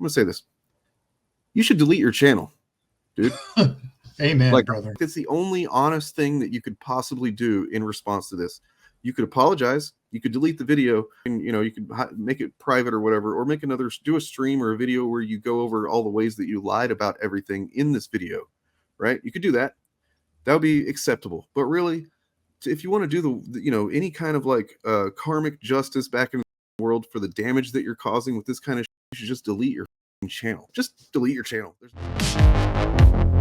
gonna say this. You should delete your channel, dude. Amen, Like, brother. it's the only honest thing that you could possibly do in response to this. You could apologize. You could delete the video, and you could make it private or whatever, or do a stream or a video where you go over all the ways that you lied about everything in this video, right? You could do that. That would be acceptable. But really, if you want to do the any kind of like karmic justice back in the world for the damage that you're causing with this kind of shit, you should just delete your channel. Just delete your channel.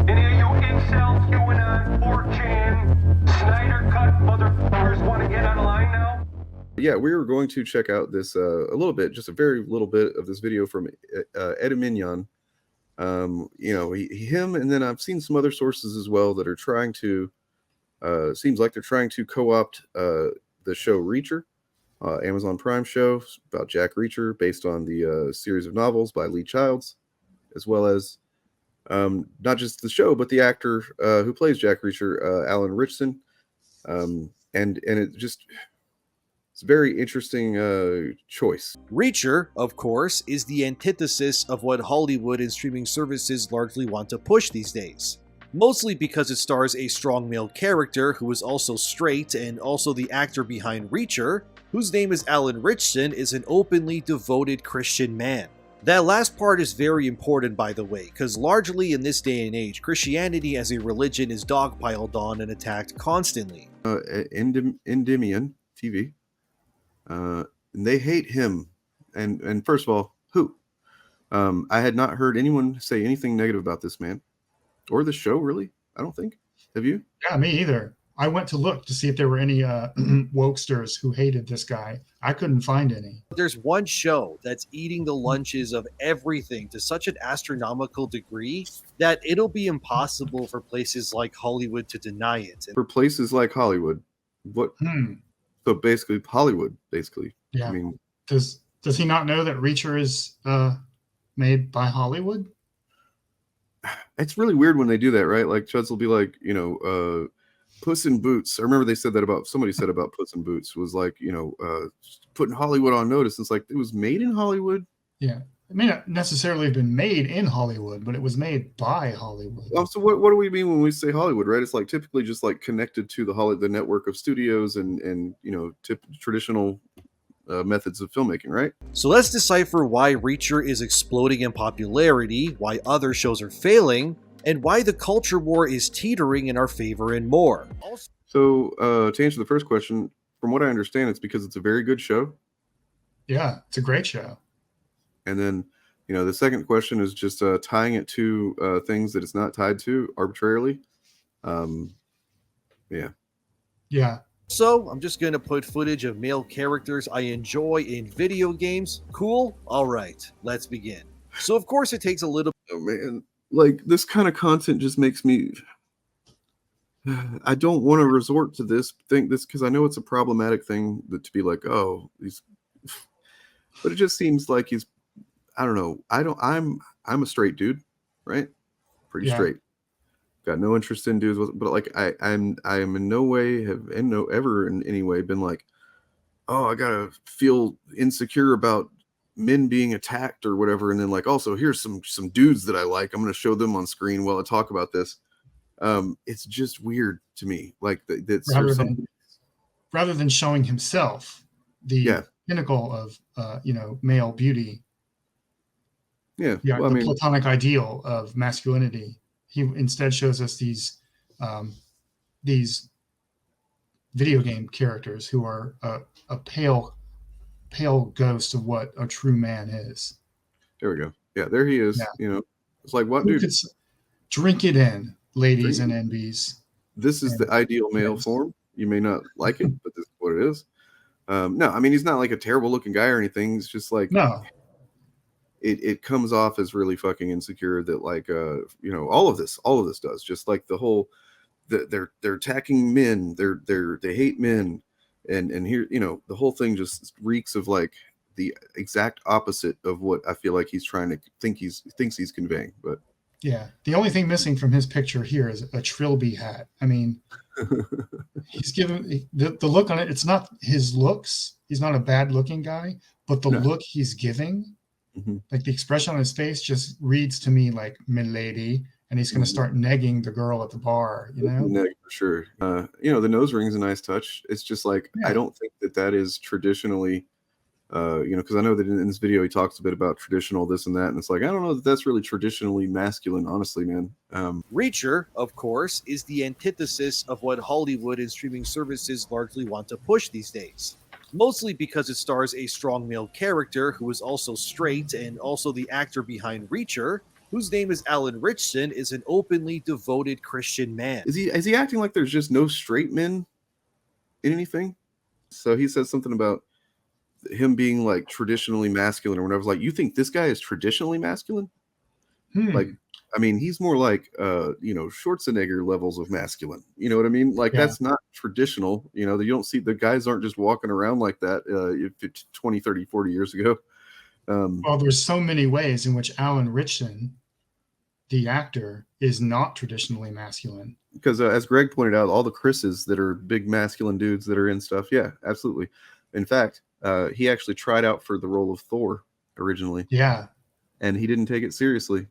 Any of you incels doing on 4chan Snyder cut motherfuckers want to get on the line now? Yeah, we were going to check out this a little bit, just a very little bit of this video from Endymion. Him, and then I've seen some other sources as well that are trying to, seems like they're trying to co-opt the show Reacher, Amazon Prime show about Jack Reacher, based on the series of novels by Lee Childs, as well as not just the show, but the actor who plays Jack Reacher, Alan Ritchson, and it just. It's a very interesting choice. Reacher, of course, is the antithesis of what Hollywood and streaming services largely want to push these days. Mostly because it stars a strong male character who is also straight, and also the actor behind Reacher, whose name is Alan Ritchson, is an openly devoted Christian man. That last part is very important, by the way, because largely in this day and age, Christianity as a religion is dogpiled on and attacked constantly. Endymion TV. And they hate him, and first of all, who? I had not heard anyone say anything negative about this man or the show, really. I don't think. Have you? Yeah, me either. I went to look to see if there were any wokesters who hated this guy. I couldn't find any. There's one show that's eating the lunches of everything to such an astronomical degree that it'll be impossible for places like Hollywood to deny it. For places like Hollywood, what? So basically, Hollywood, basically. Yeah. I mean, does he not know that Reacher is made by Hollywood? It's really weird when they do that, right? Like Chuds will be like, Puss in Boots. I remember they said that somebody said about Puss in Boots was like, putting Hollywood on notice. It's like it was made in Hollywood. Yeah. It may not necessarily have been made in Hollywood, but it was made by Hollywood. Well, so what do we mean when we say Hollywood, right? It's like typically just like connected to the network of studios and traditional methods of filmmaking, right? So let's decipher why Reacher is exploding in popularity, why other shows are failing, and why the culture war is teetering in our favor and more. So to answer the first question, from what I understand, it's because it's a very good show. Yeah, it's a great show. And then, the second question is just tying it to things that it's not tied to arbitrarily. Yeah. Yeah. So I'm just going to put footage of male characters I enjoy in video games. Cool? All right, let's begin. So of course it takes a little... Oh man, like this kind of content just makes me... I don't want to resort to this because I know it's a problematic thing to be like, oh, he's... But it just seems like he's... I don't know. I'm a straight dude, right? Pretty straight. Got no interest in dudes, but like I am in no way ever in any way been like, oh, I gotta feel insecure about men being attacked or whatever, and then like also here's some dudes that I like. I'm gonna show them on screen while I talk about this. It's just weird to me. Like that's rather than showing himself the pinnacle of male beauty. Yeah, well, the platonic ideal of masculinity. He instead shows us these video game characters who are a pale ghost of what a true man is. There we go. Yeah, there he is. Yeah. It's like what, dude? Drink it in, ladies and NBs. This is the ideal male form. You may not like it, but this is what it is. No, I mean he's not like a terrible looking guy or anything. It's just like It comes off as really fucking insecure that like all of this does, just like the whole they're attacking men, they hate men, and here the whole thing just reeks of like the exact opposite of what I feel like he's trying to thinks he's conveying. But yeah, the only thing missing from his picture here is a trilby hat. I mean, he's given the look on it. It's not his looks. He's not a bad looking guy, but the look he's giving Mhm. Like the expression on his face just reads to me like "milady," and he's going to Mhm. start negging the girl at the bar. You know? No, for sure. The nose ring's a nice touch. It's just like I Yeah. don't think that is traditionally, because I know that in this video he talks a bit about traditional this and that, and it's like I don't know that that's really traditionally masculine, honestly, man. Reacher, of course, is the antithesis of what Hollywood and streaming services largely want to push these days. Mostly because it stars a strong male character who is also straight, and also the actor behind Reacher, whose name is Alan Ritchson, is an openly devoted Christian man. Is he acting like there's just no straight men in anything? So he says something about him being like traditionally masculine or whatever. I was like, you think this guy is traditionally masculine? Like, Hmm. I mean, he's more like Schwarzenegger levels of masculine. You know what I mean? Like Yeah. that's not traditional. You don't see the guys aren't just walking around like that 20, 30, 40 years ago. Well, there's so many ways in which Alan Ritchson, the actor, is not traditionally masculine. Because as Greg pointed out, all the Chris's that are big masculine dudes that are in stuff. Yeah, absolutely. In fact, he actually tried out for the role of Thor originally, Yeah. and he didn't take it seriously.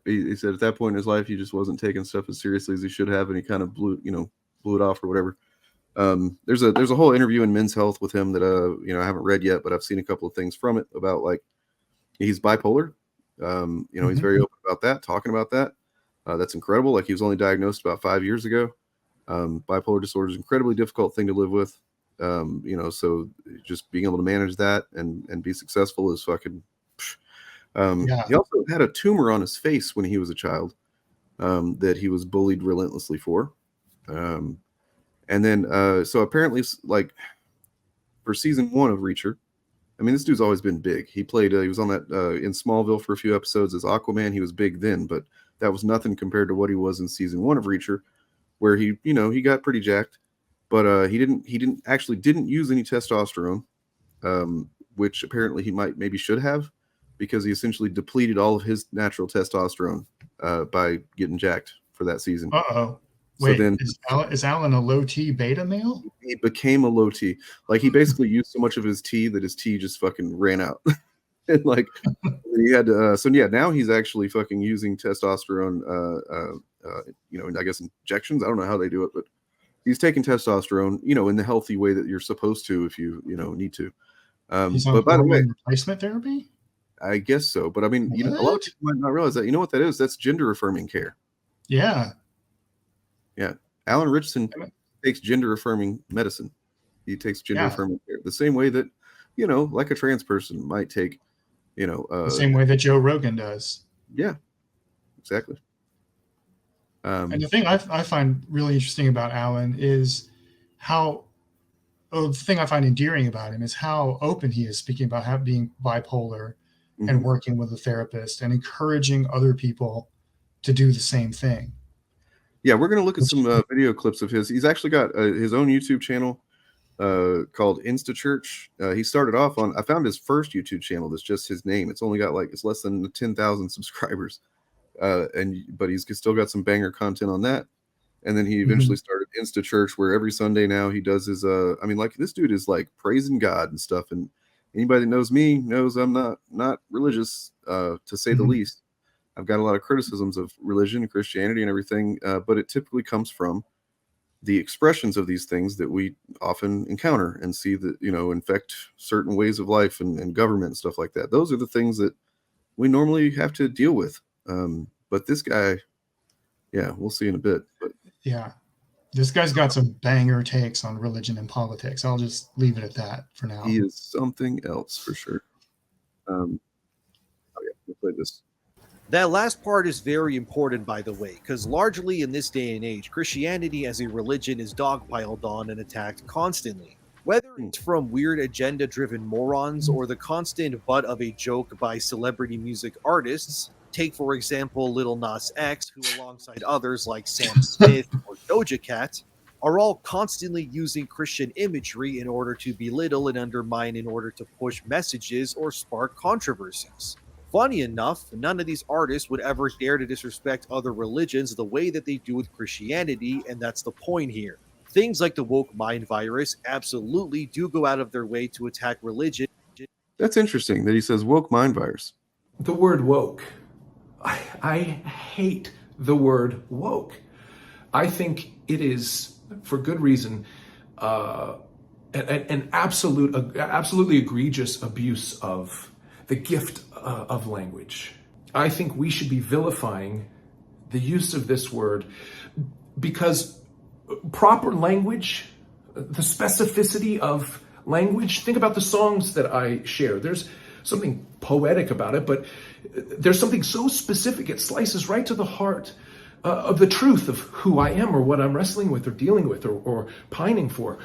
He said at that point in his life, he just wasn't taking stuff as seriously as he should have, and he kind of blew it off or whatever. There's a whole interview in Men's Health with him that I haven't read yet, but I've seen a couple of things from it about like he's bipolar. He's very open about that, talking about that. That's incredible. Like he was only diagnosed about 5 years ago. Bipolar disorder is an incredibly difficult thing to live with. So just being able to manage that and be successful is fucking. Yeah. He also had a tumor on his face when he was a child that he was bullied relentlessly for. And then, so apparently, like for season 1 of Reacher, I mean, this dude's always been big. He played, he was on that in Smallville for a few episodes as Aquaman. He was big then, but that was nothing compared to what he was in season 1 of Reacher, where he got pretty jacked, but he didn't use any testosterone, which apparently he maybe should have, because he essentially depleted all of his natural testosterone by getting jacked for that season. Uh-oh. So Wait, then is Alan a low T beta male? he became a low T. Like he basically used so much of his T that his T just fucking ran out. And like he had to, so yeah, now he's actually fucking using testosterone, I guess injections. I don't know how they do it, but he's taking testosterone, in the healthy way that you're supposed to if you need to. He's on But by the way, hormone replacement therapy? I guess so. But I mean, a lot of What? people might not realize that. You know what that is? That's gender affirming care. Yeah. Yeah. Alan Ritchson takes gender affirming medicine. He takes gender affirming care the same way that, like a trans person might take, The same way that Joe Rogan does. Yeah, exactly. And the thing I find really interesting about Alan is the thing I find endearing about him is how open he is speaking about being bipolar and working with a therapist and encouraging other people to do the same thing. Yeah, we're going to look at some video clips of his. He's actually got his own YouTube channel called InstaChurch. He started off on, I found his first YouTube channel that's just his name. It's only got it's less than 10,000 subscribers. But he's still got some banger content on that. And then he eventually started InstaChurch, where every Sunday now he does his, this dude is like praising God and stuff. And anybody that knows me knows I'm not religious, to say the least. I've got a lot of criticisms of religion and Christianity and everything, but it typically comes from the expressions of these things that we often encounter and see that, infect certain ways of life and government and stuff like that. Those are the things that we normally have to deal with. But this guy, yeah, we'll see in a bit. But yeah, this guy's got some banger takes on religion and politics. I'll just leave it at that for now. He is something else for sure. We'll play this. That last part is very important, by the way, because largely in this day and age, Christianity as a religion is dogpiled on and attacked constantly. Whether it's from weird agenda-driven morons or the constant butt of a joke by celebrity music artists, take for example Lil Nas X, who alongside others like Sam Smith or Doja Cat, are all constantly using Christian imagery in order to belittle and undermine in order to push messages or spark controversies. Funny enough, none of these artists would ever dare to disrespect other religions the way that they do with Christianity, and that's the point here. Things like the woke mind virus absolutely do go out of their way to attack religion That's interesting that he says woke mind virus. The word woke. I hate the word woke. I think it is, for good reason, an absolutely egregious abuse of the gift of language. I think we should be vilifying the use of this word because proper language, the specificity of language, think about the songs that I share. There's something poetic about it, but there's something so specific, it slices right to the heart of the truth of who I am or what I'm wrestling with or dealing with or pining for.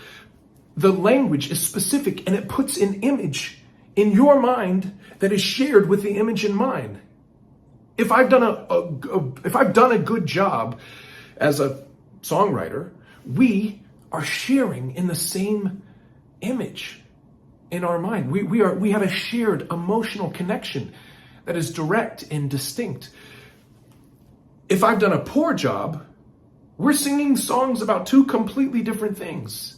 The language is specific and it puts an image in your mind that is shared with the image in mine. If I've done a good job as a songwriter, we are sharing in the same image in our mind. We have a shared emotional connection that is direct and distinct. If I've done a poor job, we're singing songs about two completely different things.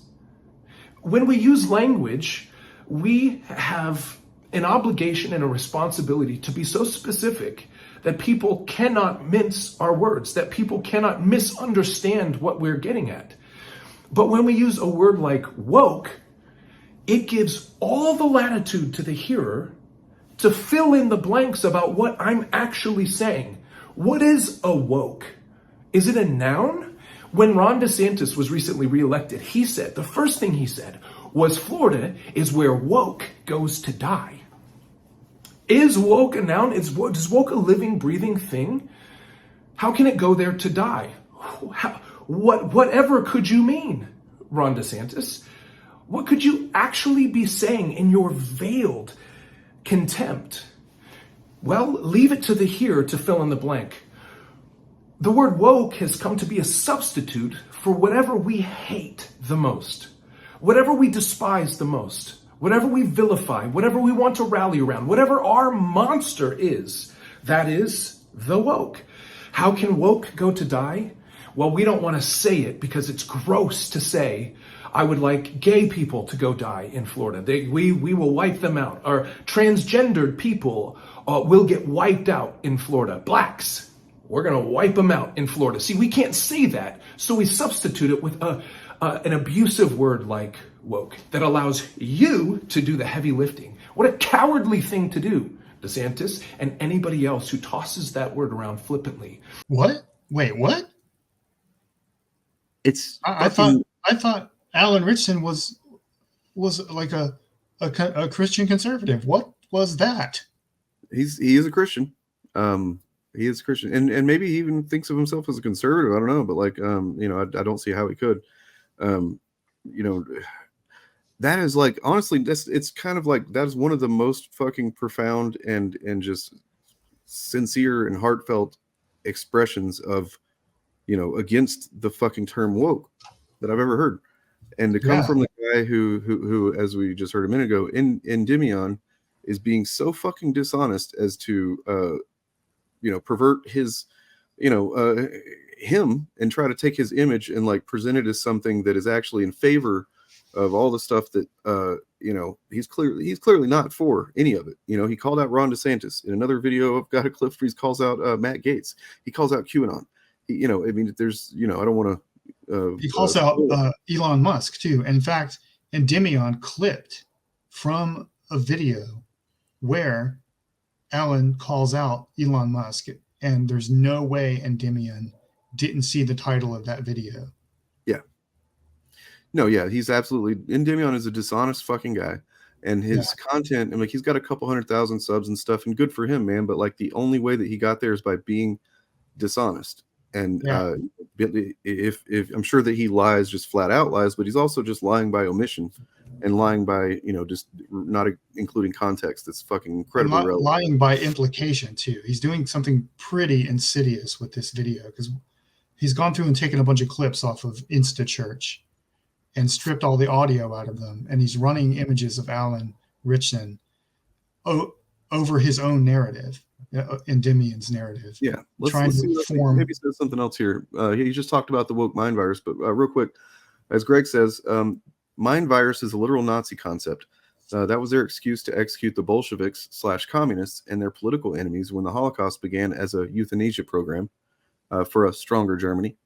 When we use language, we have an obligation and a responsibility to be so specific that people cannot mince our words, that people cannot misunderstand what we're getting at. But when we use a word like woke, it gives all the latitude to the hearer to fill in the blanks about what I'm actually saying. What is a woke? Is it a noun? When Ron DeSantis was recently reelected, he said, the first thing he said was Florida is where woke goes to die. Is woke a noun? Is woke a living, breathing thing? How can it go there to die? Whatever could you mean, Ron DeSantis? What could you actually be saying in your veiled contempt? Well, leave it to the hearer to fill in the blank. The word woke has come to be a substitute for whatever we hate the most, whatever we despise the most, whatever we vilify, whatever we want to rally around, whatever our monster is, that is the woke. How can woke go to die? Well, we don't want to say it because it's gross to say, I would like gay people to go die in Florida. We will wipe them out. Or transgendered people will get wiped out in Florida. Blacks, we're going to wipe them out in Florida. See, we can't say that, so we substitute it with an abusive word like woke that allows you to do the heavy lifting. What a cowardly thing to do, DeSantis, and anybody else who tosses that word around flippantly. What? Wait, what? It's I thought Alan Ritchson was like a Christian conservative. What was that? He is a Christian. He is a Christian, and maybe he even thinks of himself as a conservative. I don't know, but like I don't see how he could. That is like, honestly, it's kind of like, that is one of the most fucking profound and just sincere and heartfelt expressions of, against the fucking term woke that I've ever heard. And to come from the guy who, as we just heard a minute ago, Endymion is being so fucking dishonest as to, pervert his, him and try to take his image and like present it as something that is actually in favor of all the stuff that he's clearly not for any of it. He called out Ron DeSantis in another video. I've got a clip where he calls out Matt Gaetz. He calls out QAnon. There's I don't want to. He calls out Elon Musk too. In fact, Endymion clipped from a video where Alan calls out Elon Musk, and there's no way Endymion didn't see the title of that video. Yeah. No, yeah, he's absolutely, Endymion is a dishonest fucking guy, and his content, and like he's got a couple 100,000 subs and stuff, and good for him, man. But like the only way that he got there is by being dishonest. And if I'm sure that he lies, just flat out lies, but he's also just lying by omission and lying by, just not including context. That's fucking incredibly relevant. Lying by implication too. He's doing something pretty insidious with this video because he's gone through and taken a bunch of clips off of Instachurch and stripped all the audio out of them. And he's running images of Alan Ritchson over his own narrative. Endymion's narrative. Yeah, let's see, maybe says something else here. He just talked about the woke mind virus, but real quick, as Greg says, mind virus is a literal Nazi concept. That was their excuse to execute the Bolsheviks / communists and their political enemies when the Holocaust began as a euthanasia program for a stronger Germany.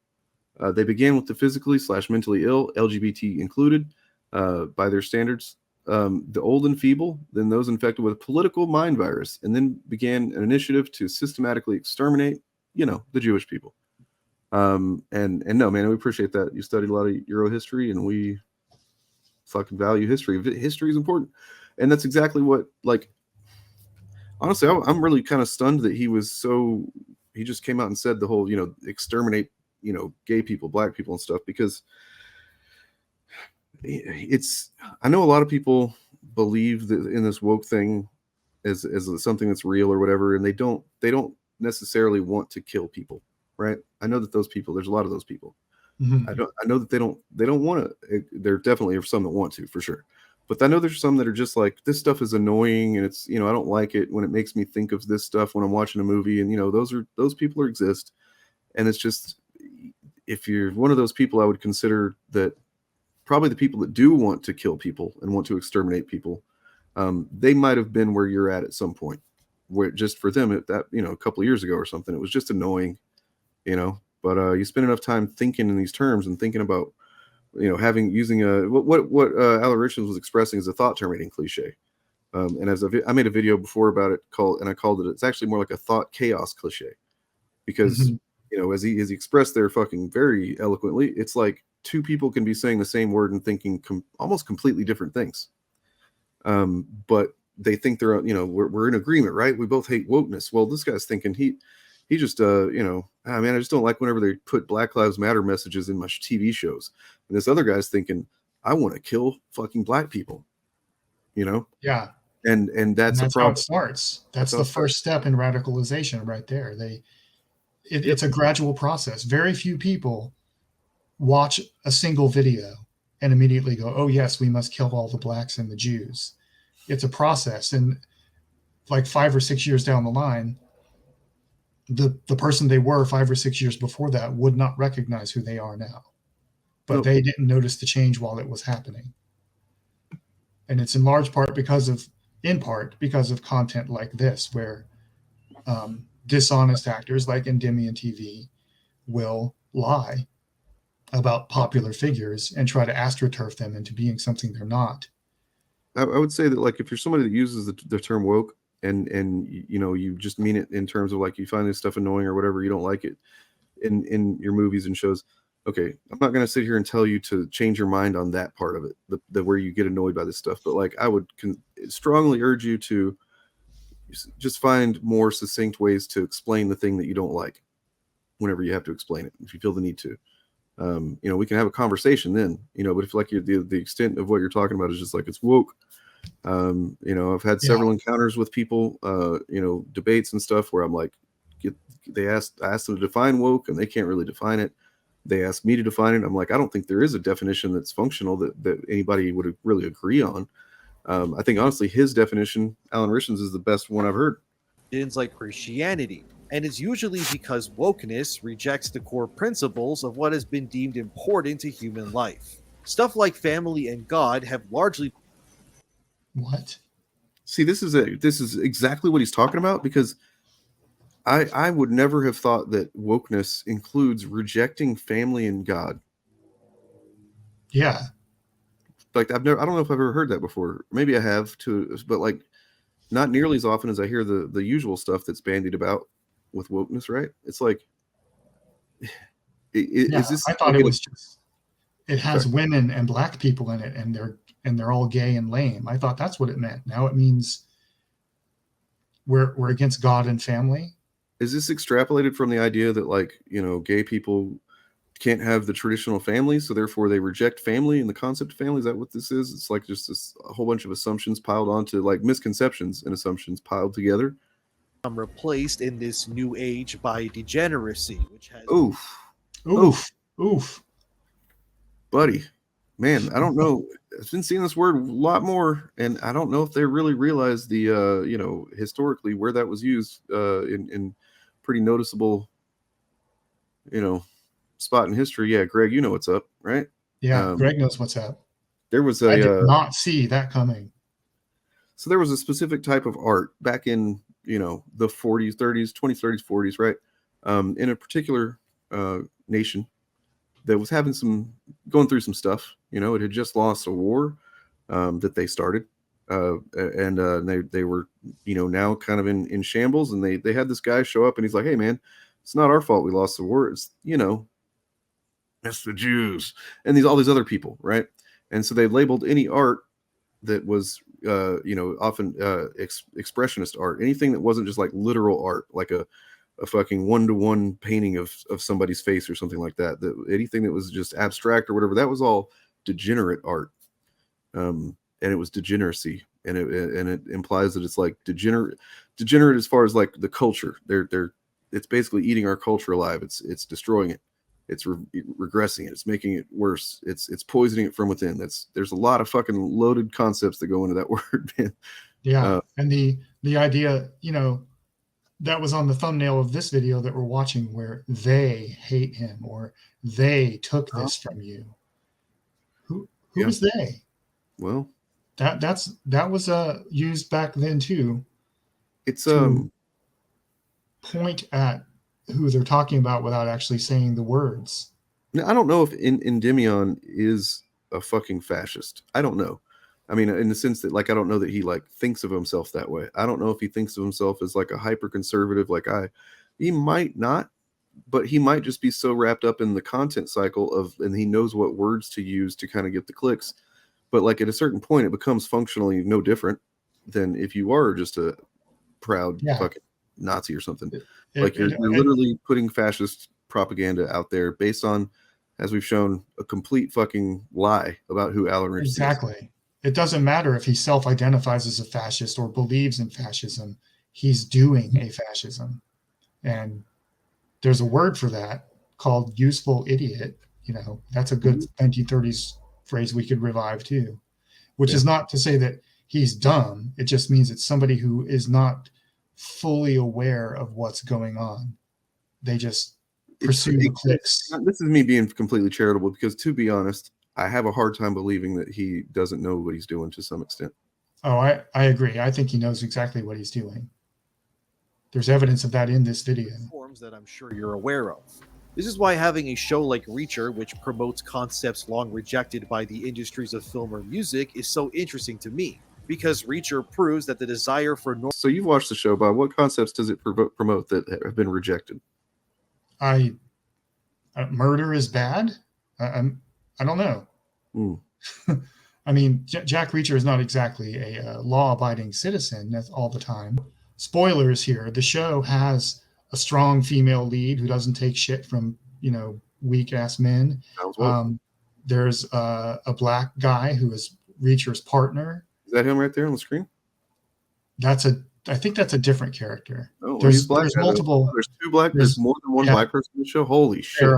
They began with the physically / mentally ill, LGBT included, by their standards, the old and feeble, then those infected with a political mind virus, and then began an initiative to systematically exterminate, the Jewish people. And no, man, we appreciate that. You studied a lot of Euro history, and we fucking value history. History is important. And that's exactly what, like, honestly, I'm really kind of stunned that he just came out and said the whole, exterminate, gay people, black people and stuff, because I know a lot of people believe that in this woke thing as something that's real or whatever, and they don't necessarily want to kill people, right? I know that those people, there's a lot of those people. Mm-hmm. I know that they don't want to. There definitely are some that want to, for sure, but I know there's some that are just like, this stuff is annoying, and it's, I don't like it when it makes me think of this stuff when I'm watching a movie, and those people exist, and it's just, if you're one of those people, I would consider that probably the people that do want to kill people and want to exterminate people, they might have been where you're at some point, where just for them that a couple of years ago or something, it was just annoying, but you spend enough time thinking in these terms and thinking about, using what Alan Ritchson was expressing as a thought terminating cliche. And I made a video before about it I called it, it's actually more like a thought chaos cliche, because, as he expressed there fucking very eloquently, it's like two people can be saying the same word and thinking almost completely different things. But they think they're, we're in agreement, right? We both hate wokeness. Well, this guy's thinking he just, I just don't like whenever they put Black Lives Matter messages in my TV shows. And this other guy's thinking, I want to kill fucking black people, Yeah. And that's a problem. How it starts. That's the first step in radicalization right there. It's a gradual process. Very few people watch a single video and immediately go, oh yes, we must kill all the blacks and the Jews. It's a process. And like 5 or 6 years down the line, the person they were 5 or 6 years before that would not recognize who they are now, but they didn't notice the change while it was happening. And it's in part because of content like this, where dishonest actors like Endymion TV will lie about popular figures and try to astroturf them into being something they're not. I would say that, like, if you're somebody that uses the term woke and you just mean it in terms of like, you find this stuff annoying or whatever, you don't like it in your movies and shows, okay, I'm not going to sit here and tell you to change your mind on that part of it, the where you get annoyed by this stuff, but like, I would strongly urge you to just find more succinct ways to explain the thing that you don't like whenever you have to explain it, if you feel the need to. We can have a conversation then, but if like the extent of what you're talking about is just like, it's woke. I've had several encounters with people, debates and stuff where I'm like, I asked them to define woke and they can't really define it. They asked me to define it. I'm like, I don't think there is a definition that's functional that anybody would really agree on. I think honestly, his definition, Alan Ritchson's, is the best one I've heard. It's like Christianity. And it's usually because wokeness rejects the core principles of what has been deemed important to human life. Stuff like family and God have largely... What? See, this is exactly what he's talking about, because I would never have thought that wokeness includes rejecting family and God. Yeah. Like, I don't know if I've ever heard that before. Maybe I have too, but like, not nearly as often as I hear the usual stuff that's bandied about with wokeness, right? It's like, is this? I thought it was just, it has women and black people in it, and they're all gay and lame. I thought that's what it meant. Now it means we're against God and family. Is this extrapolated from the idea that, like, gay people can't have the traditional family, so therefore they reject family and the concept of family? Is that what this is? It's like just a whole bunch of assumptions piled onto, like, misconceptions and assumptions piled together. Replaced in this new age by degeneracy, which has oof, buddy, man, I don't know. I've been seeing this word a lot more, and I don't know if they really realize the historically where that was used in pretty noticeable spot in history. Yeah, Greg, you know what's up, right? Yeah, Greg knows what's up. There was I did not see that coming. So there was a specific type of art back in, the 40s, 30s, 20s, 30s, 40s, right? In a particular nation that was going through some stuff. It had just lost a war that they started. And they were, now kind of in shambles. And they had this guy show up and he's like, hey, man, it's not our fault we lost the war. It's, it's the Jews and all these other people, right? And so they labeled any art that was, often expressionist art, anything that wasn't just like literal art, like a fucking one-to-one painting of somebody's face or something like that. Anything that was just abstract or whatever, that was all degenerate art. And it was degeneracy, and it implies that it's like degenerate as far as like the culture. It's basically eating our culture alive. It's destroying it. It's regressing it. It's making it worse. It's poisoning it from within. There's a lot of fucking loaded concepts that go into that word, man. Yeah, and the idea, that was on the thumbnail of this video that we're watching, where they hate him or they took this from you. Who is they? Well, that was used back then too. It's point at who they're talking about without actually saying the words. I don't know if Endymion is a fucking fascist. I don't know. I mean, in the sense that, like, I don't know that he like thinks of himself that way. I don't know if he thinks of himself as like a hyper conservative. He might not, but he might just be so wrapped up in the content cycle and he knows what words to use to kind of get the clicks. But like at a certain point, it becomes functionally no different than if you are just a proud fucking Nazi or something. You're literally putting fascist propaganda out there based on, as we've shown, a complete fucking lie about who Alan Ritchson is. Exactly. It doesn't matter if he self-identifies as a fascist or believes in fascism. He's doing a fascism. And there's a word for that called useful idiot. That's a good 1930s phrase we could revive too, which is not to say that he's dumb. It just means it's somebody who is not fully aware of what's going on. They just pursue the clicks. This is me being completely charitable because, to be honest, I have a hard time believing that he doesn't know what he's doing to some extent. Oh, I agree. I think he knows exactly what he's doing. There's evidence of that in this video. Forms that I'm sure you're aware of. This is why having a show like Reacher, which promotes concepts long rejected by the industries of film or music, is so interesting to me. Because Reacher proves that the desire for... So you've watched the show, Bob. What concepts does it promote that have been rejected? Murder is bad? I don't know. I mean, Jack Reacher is not exactly a law-abiding citizen all the time. Spoilers here. The show has a strong female lead who doesn't take shit from, weak-ass men. There's a black guy who is Reacher's partner. Is that him right there on the screen? I think that's a different character. Oh, there's multiple. There's more than one black person in the show. Holy shit!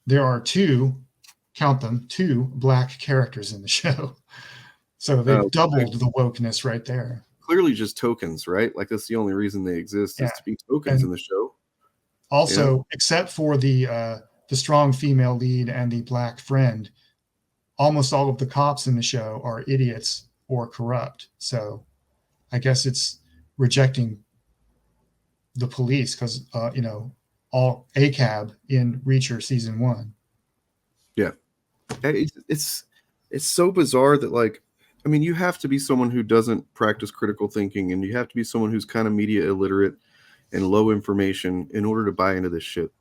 There are two black characters in the show. So they've doubled the wokeness right there. Clearly just tokens, right? Like that's the only reason they exist is to be tokens in the show. Also, except for the strong female lead and the black friend, almost all of the cops in the show are idiots or corrupt. So I guess it's rejecting the police because, all ACAB in Reacher season 1. Yeah. It's so bizarre that, like, I mean, you have to be someone who doesn't practice critical thinking, and you have to be someone who's kind of media illiterate and low information in order to buy into this shit.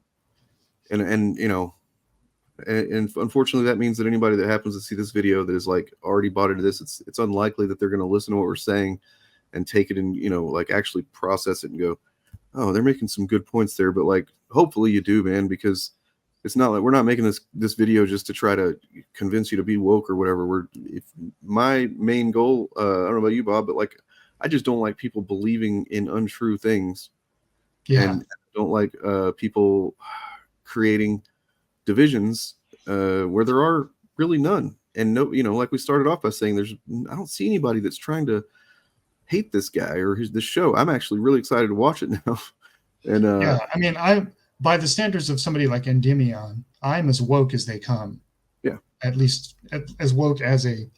And unfortunately, that means that anybody that happens to see this video that is like already bought into this, it's unlikely that they're going to listen to what we're saying and take it and, like actually process it and go, oh, they're making some good points there. But like, hopefully you do, man, because it's not like we're not making this video just to try to convince you to be woke or whatever. My main goal, I don't know about you, Bob, but like, I just don't like people believing in untrue things. Yeah. And I don't like people creating divisions where there are really none. And no, like we started off by saying, I don't see anybody that's trying to hate this guy or this show. I'm actually really excited to watch it now. And I mean, by the standards of somebody like Endymion, I'm as woke as they come. Yeah. At least as woke as a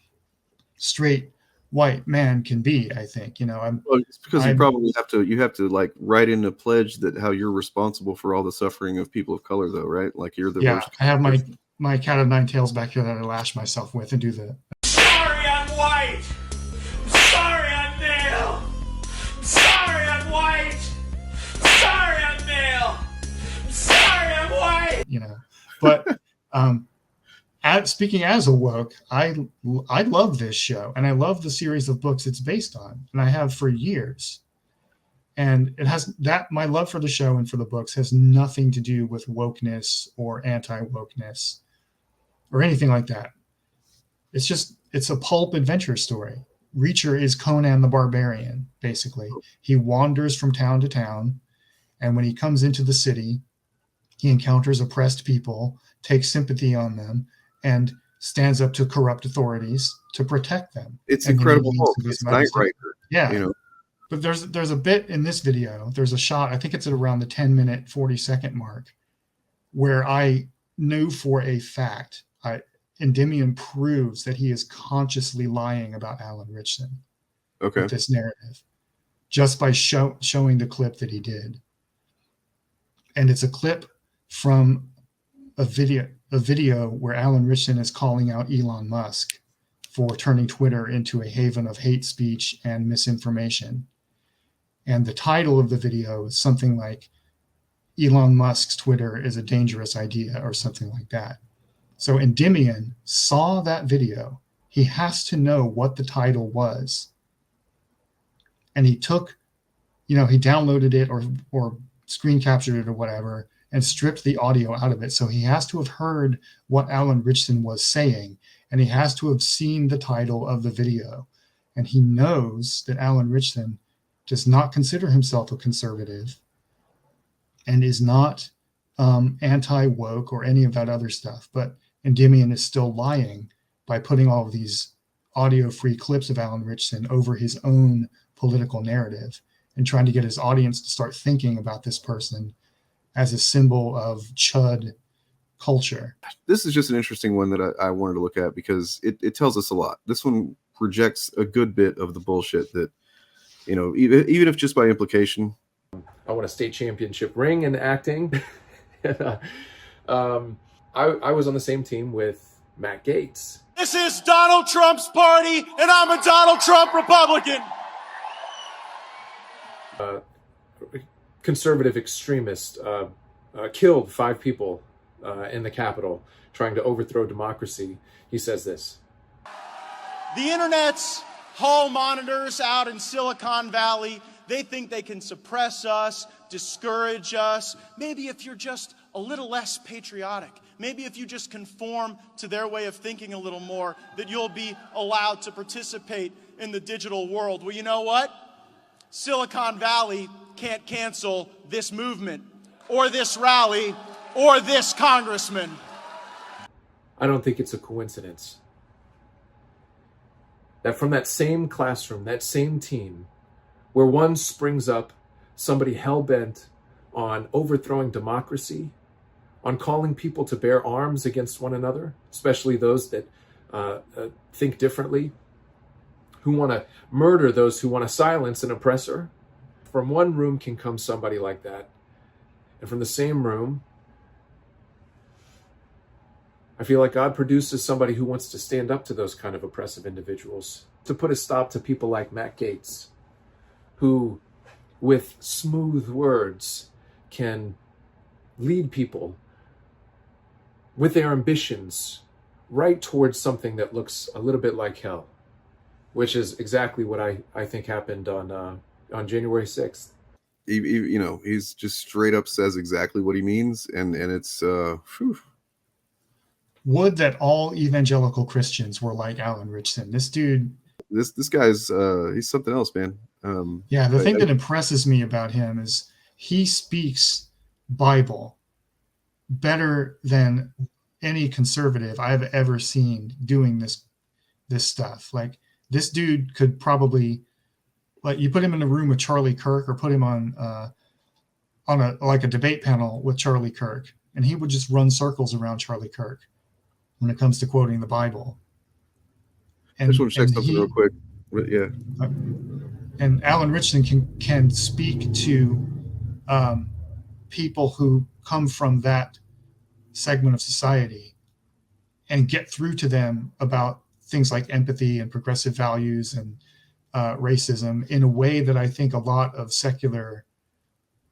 straight white man can be. I think, you know, Well, it's because you have to like write in a pledge that how you're responsible for all the suffering of people of color, though, right? Like you're the worst. I have my cat of nine tails back here that I lash myself with and do the. Sorry, I'm white. Sorry, I'm male. Sorry, I'm white. Sorry, I'm male. Sorry, I'm white. You know, but speaking as a woke, I love this show, and I love the series of books it's based on, and I have for years. And it has that my love for the show and for the books has nothing to do with wokeness or anti-wokeness or anything like that. It's a pulp adventure story. Reacher is Conan the Barbarian, basically. He wanders from town to town, and when he comes into the city, he encounters oppressed people, takes sympathy on them, and stands up to corrupt authorities to protect them. It's incredible. It's Knight Rider. Yeah. You know? But there's a bit in this video, there's a shot, I think it's at around the 10-minute, 40-second mark, where I knew for a fact, Endymion proves that he is consciously lying about Alan Ritchson. Okay. With this narrative, just by showing the clip that he did. And it's a clip from a video where Alan Ritchson is calling out Elon Musk for turning Twitter into a haven of hate speech and misinformation. And the title of the video is something like Elon Musk's Twitter is a dangerous idea or something like that. So Endymion saw that video. He has to know what the title was. And he took, he downloaded it or screen captured it or whatever and stripped the audio out of it. So he has to have heard what Alan Ritchson was saying, and he has to have seen the title of the video. And he knows that Alan Ritchson does not consider himself a conservative and is not anti-woke or any of that other stuff. But Endymion is still lying by putting all of these audio-free clips of Alan Ritchson over his own political narrative and trying to get his audience to start thinking about this person as a symbol of chud culture. This is just an interesting one that I wanted to look at because it tells us a lot. This one rejects a good bit of the bullshit that, even if just by implication. I won a state championship ring in acting. And, I was on the same team with Matt Gaetz. This is Donald Trump's party, and I'm a Donald Trump Republican. Conservative extremist killed 5 people in the Capitol trying to overthrow democracy. He says this. The internet's hall monitors out in Silicon Valley, they think they can suppress us, discourage us. Maybe if you're just a little less patriotic, maybe if you just conform to their way of thinking a little more, that you'll be allowed to participate in the digital world. Well, you know what? Silicon Valley can't cancel this movement or this rally or this congressman. I don't think it's a coincidence that from that same classroom, that same team, where one springs up somebody hell-bent on overthrowing democracy, on calling people to bear arms against one another, especially those that think differently, who want to murder those who want to silence an oppressor. From one room can come somebody like that. And from the same room, I feel like God produces somebody who wants to stand up to those kind of oppressive individuals, to put a stop to people like Matt Gaetz, who, with smooth words, can lead people with their ambitions right towards something that looks a little bit like hell, which is exactly what I think happened on January 6th. He's just straight up says exactly what he means, and it's whew. Would that all evangelical Christians were like Alan Ritchson. This dude, this guy's he's something else, man. The thing that impresses me about him is he speaks Bible better than any conservative I've ever seen doing this stuff. Like, this dude could probably, like, you put him in a room with Charlie Kirk or put him on a debate panel with Charlie Kirk, and he would just run circles around Charlie Kirk when it comes to quoting the Bible. I just want to check something real quick. Yeah. And Alan Ritchson can speak to people who come from that segment of society and get through to them about things like empathy and progressive values and racism in a way that I think a lot of secular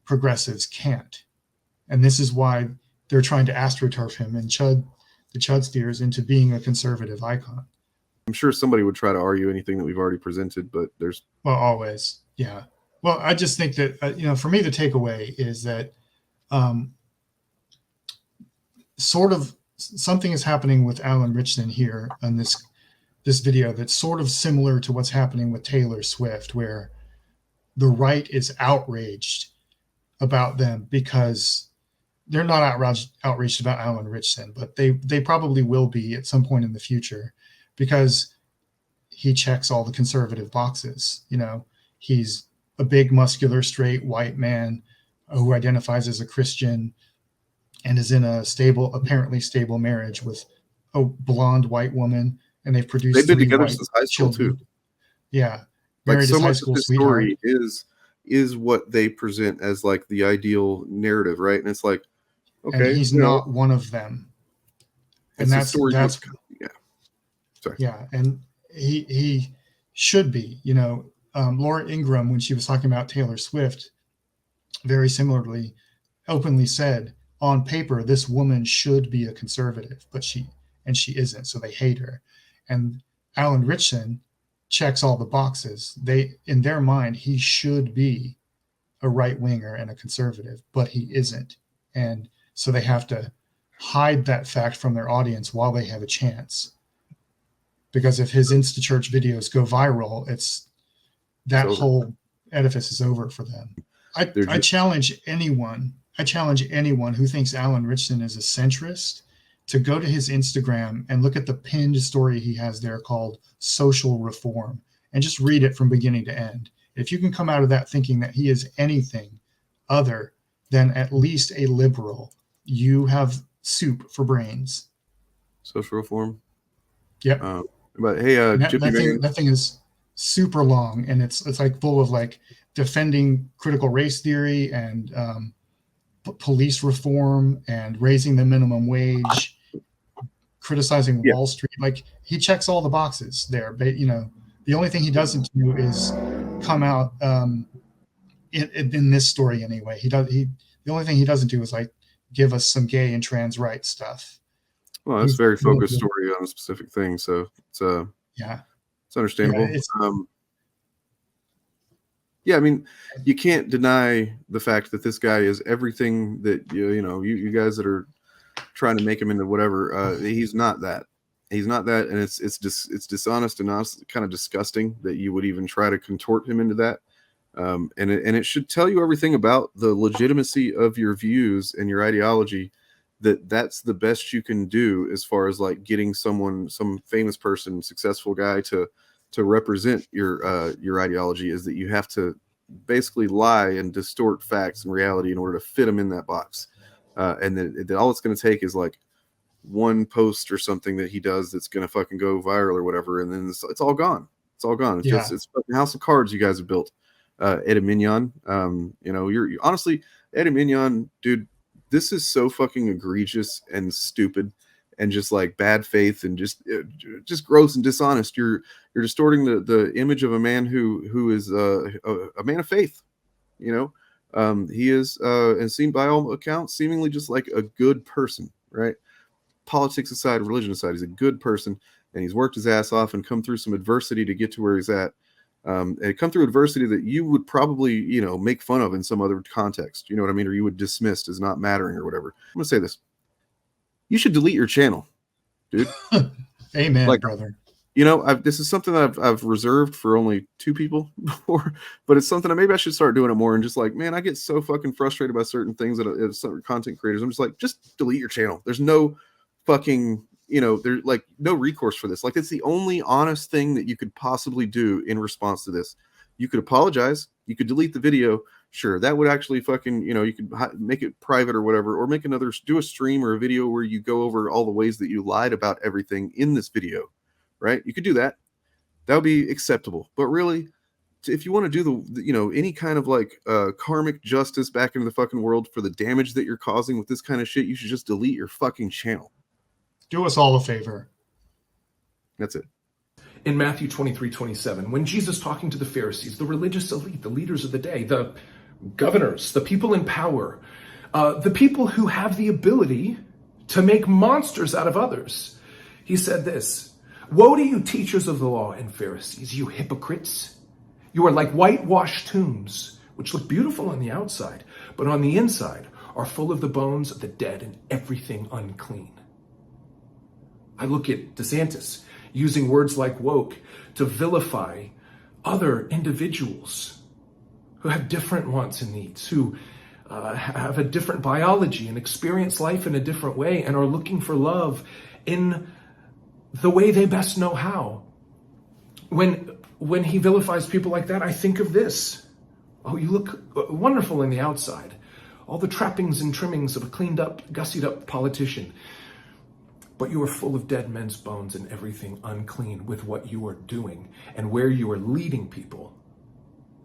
progressives can't. And this is why they're trying to astroturf him and the Chudsteers into being a conservative icon. I'm sure somebody would try to argue anything that we've already presented, but there's... Well, always. Yeah. Well, I just think that, for me, the takeaway is that sort of something is happening with Alan Ritchson here on this video that's sort of similar to what's happening with Taylor Swift, where the right is outraged about them because they're not outraged about Alan Ritchson, but they probably will be at some point in the future because he checks all the conservative boxes. He's a big, muscular, straight white man who identifies as a Christian and is in a apparently stable marriage with a blonde white woman, and they've produced. They've been 3 together white since high school children. too. Yeah, Like so his high much school of his sweetheart. story is what they present as like the ideal narrative, right? And it's like, okay, and he's not one of them. And that's yeah. Sorry. Yeah, and he should be. Laura Ingraham, when she was talking about Taylor Swift, very similarly, openly said, on paper, this woman should be a conservative, but she isn't, so they hate her. And Alan Ritchson checks all the boxes. In their mind, he should be a right-winger and a conservative, but he isn't. And so they have to hide that fact from their audience while they have a chance. Because if his InstaChurch videos go viral, whole edifice is over for them. I challenge anyone who thinks Alan Ritchson is a centrist to go to his Instagram and look at the pinned story he has there called Social Reform and just read it from beginning to end. If you can come out of that thinking that he is anything other than at least a liberal, you have soup for brains. Social Reform. Yep. But hey, that thing is super long, and it's like full of like defending critical race theory and police reform and raising the minimum wage, criticizing Wall Street. Like, he checks all the boxes there. But the only thing he doesn't do is come out in this story anyway. The only thing he doesn't do is like give us some gay and trans rights stuff. Well, it's a very focused story on a specific thing, so it's it's understandable. Yeah, I mean, you can't deny the fact that this guy is everything that you guys that are trying to make him into whatever. He's not that. He's not that, and it's dishonest and honestly kind of disgusting that you would even try to contort him into that. And it should tell you everything about the legitimacy of your views and your ideology. That's the best you can do as far as like getting some famous person, successful guy to represent your ideology, is that you have to basically lie and distort facts and reality in order to fit them in that box. And then all it's going to take is like one post or something that he does that's going to fucking go viral or whatever, and then it's all gone. It's all gone. It's fucking house of cards you guys have built. Endymion, you're honestly, Endymion, dude, this is so fucking egregious and stupid and just like bad faith and just gross and dishonest. You're distorting the image of a man who is a man of faith. He is and seen by all accounts seemingly just like a good person, right? Politics aside, religion aside, he's a good person, and he's worked his ass off and come through some adversity to get to where he's at. And come through adversity that you would probably, make fun of in some other context, you know what I mean? Or you would dismiss as not mattering or whatever. I'm going to say this. You should delete your channel, dude. Amen, brother. This is something that I've reserved for only 2 people before, but it's something that maybe I should start doing it more. And just like, man, I get so fucking frustrated by certain things that certain content creators. I'm just like, just delete your channel. There's no fucking... there's like no recourse for this. Like, it's the only honest thing that you could possibly do in response to this. You could apologize. You could delete the video. Sure. That would actually fucking, you could make it private or whatever, or do a stream or a video where you go over all the ways that you lied about everything in this video, right? You could do that. That would be acceptable. But really, if you want to do any kind of like karmic justice back into the fucking world for the damage that you're causing with this kind of shit, you should just delete your fucking channel. Do us all a favor. That's it. In Matthew 23:27, when Jesus talking to the Pharisees, the religious elite, the leaders of the day, the governors, the people in power, the people who have the ability to make monsters out of others, he said this: "Woe to you, teachers of the law and Pharisees, you hypocrites! You are like whitewashed tombs, which look beautiful on the outside, but on the inside are full of the bones of the dead and everything unclean." I look at DeSantis using words like woke to vilify other individuals who have different wants and needs, who have a different biology and experience life in a different way and are looking for love in the way they best know how. When he vilifies people like that, I think of this: "Oh, you look wonderful on the outside. All the trappings and trimmings of a cleaned up, gussied up politician. But you are full of dead men's bones and everything unclean with what you are doing and where you are leading people.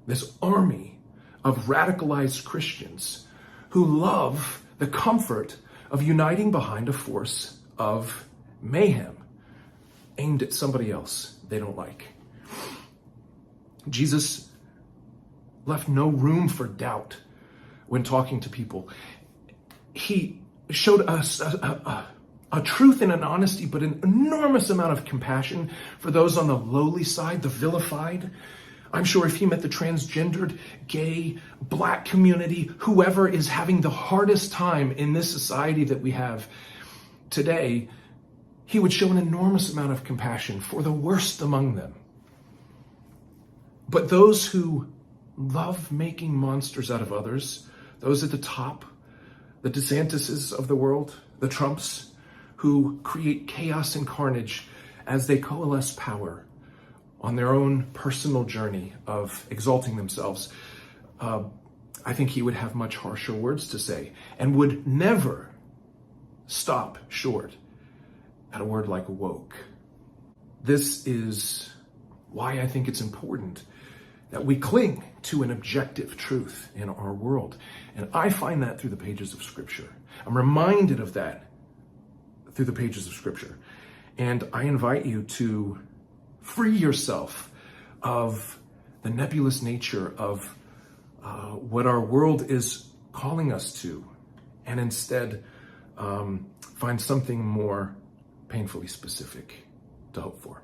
This army of radicalized Christians who love the comfort of uniting behind a force of mayhem aimed at somebody else they don't like." Jesus left no room for doubt when talking to people. He showed us a truth and an honesty, but an enormous amount of compassion for those on the lowly side, the vilified. I'm sure if he met the transgendered, gay, black community, whoever is having the hardest time in this society that we have today, he would show an enormous amount of compassion for the worst among them. But those who love making monsters out of others, those at the top, the DeSantises of the world, the Trumps, who create chaos and carnage as they coalesce power on their own personal journey of exalting themselves, I think he would have much harsher words to say and would never stop short at a word like woke. This is why I think it's important that we cling to an objective truth in our world. And I find that through the pages of Scripture. I'm reminded of that through the pages of Scripture. And I invite you to free yourself of the nebulous nature of what our world is calling us to, and instead find something more painfully specific to hope for.